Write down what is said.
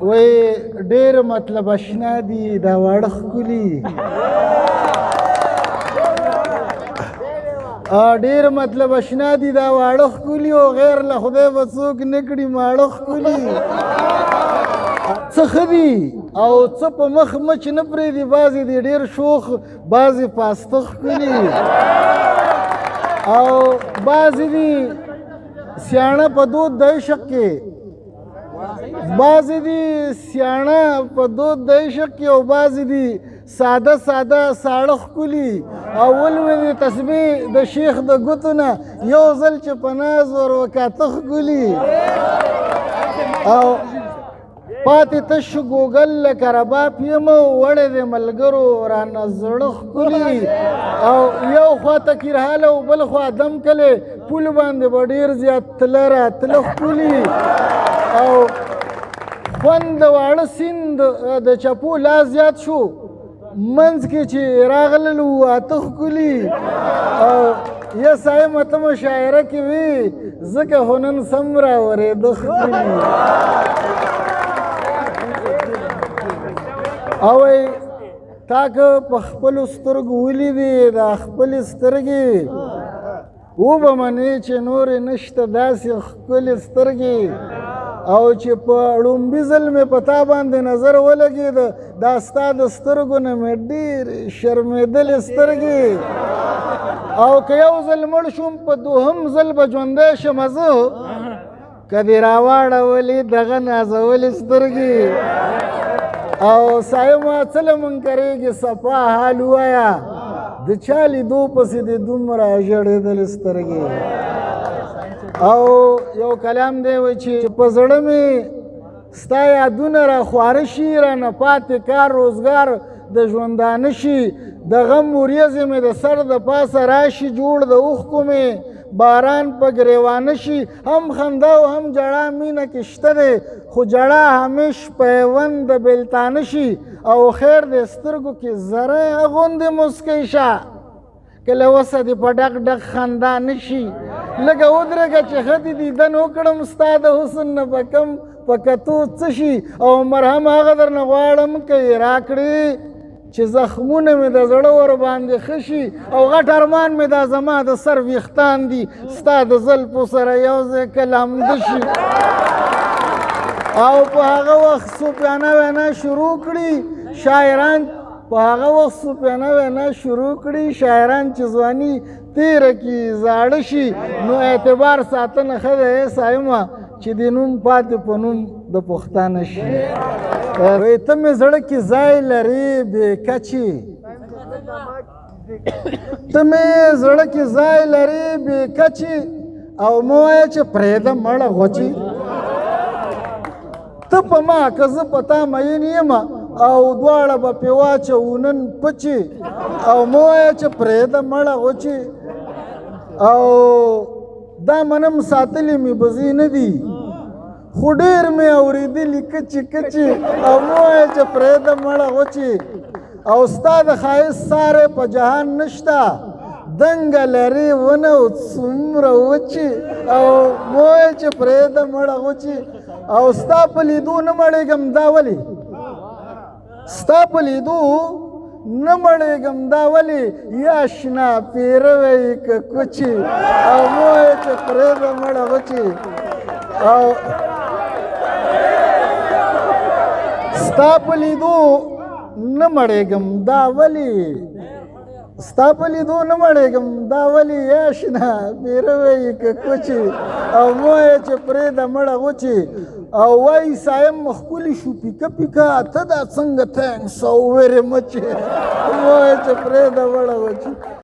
وای ډېر مطلب اشنا دي دا واړه ښکلي ډېر مطلب اشنا دي دا واړه ښکلي او غیر له خدای به څوک نه کړي ماړه ښکلي څه ښه دي او څه په مخ مچ نه پرېږدي بعضې دي ډېر شوخ بعضې پاسته ښکلي او بعضې دي سیاڼه په دود د عشق کې بعضې دي سیاڼه په دود د عشق کې او بعضې دي ساده ساده ساړه ښکلي او ولولي تسبیح د شیخ د ګوتو نه یو ځل چې په ناز ور وکاته ښکلي او پاتې تش ګوګل لکه رباب یم وړی د ملګرو رانه زړه ښکلي او یو خوا ته کیرحاله او بل خوا دم کلی پول باندې به ډېر زیات تله راتله ښکلي او خوند د واړه سیند د چپو لا زیات شو منځ کې چې راغلل وو اته ښکلي او یا صاحب ته مشاعره کې وي ځکه خو نن سم راورېده ښکلي او تا که په خپلو سترګو ولیدې دا خپلې سترګې وبه منې چې نورې نشته داسې ښکلې سترګې او چې په ړومبي ځل مې په تا باندې نظر ولګېده دا ستا د سترګو نه مې ډېرې شرمېدلې سترګې او که یو ځل مړ شوم په دوهم ځل به ژوندی شمه زه که دې راواړولې دغه نازولې سترګې او صاحب ما څه له منکرېږي صفا حال ووایه د چا لیدو پسې دې دومره ژړېدلې سترګې او یو کلام دی وایي چې په زړه مې ستا یادونه را خواره شي رانه پاتې کار روزګار د ژوندانه شي د غم وریځې مې د سر د پاسه راشي جوړ د اوښکو مې باران په ګریوانه شي هم خندا او هم جړا مینه کې شته دی خو جړا همیش پیوند د بېلتانه شي او خیر د سترګو کې زره غوندې مسکی شه که له وسه دې په ډک ډک خندا نه شي لږه ودرېږه چې ښه دې دیدن وکړم ستا د حسن نه به کم په کتو څه شي او مرهم هغه درنه غواړم که یې راکړې چې زخمونه مې د زړه ور باندې ښه شي او غټ ارمان مې دا زما د سر ویښتان دي ستا د زلفو سره یو ځای که لامده شي او په هغه وخت صوفیانه وینا شروع کړي شاعران په هغه وخت صوفیانه وینا شروع کړي شاعران چې ځواني تیره کړي زاړه شي نو اعتبار ساتنه ښه دی صایمه چې د نوم پاتې په نوم د پښتانه شي وایي ته مې زړه کې ځای لرې بې کچې ته مې زړه کې ځای لرې بې کچې او مه وایه چې پرېږده مړه غوچې ته په ما که زه په تا مین یم او دواړه به پې واچوو نن پچې او مه وایه چې پرېږده مړه غوچې او دا منم ساتلې مې بزې نه دي خو ډېر مې اورېدلي کچې کچې او مه وایه چې پرېږده مړه غوچې او ستا د ښایست ساری په جهان نشته دنګه لرې ونه او څومره وچې او مه وایه چې پرېږده مړه غوچې او ستا په لیدو نه مړېږم دا ولې ستا په لیدو نه مړېږم دا ولې یا شنا پیروی که کوچې او مه وایه چې پرېږده مړه غوچې او ستا په لیدو نه مړېږم دا ولې ستا په لیدو نه مړېږم دا ولې یا شنا پیروی که کوچې او مه وایه چې پرېږده مړه غوچې او وایي صایم ښکلي شو پیکه پیکه ته دا څنګه تینګس او ویرې مچې مه وایه چې پرېږده مړه غوچې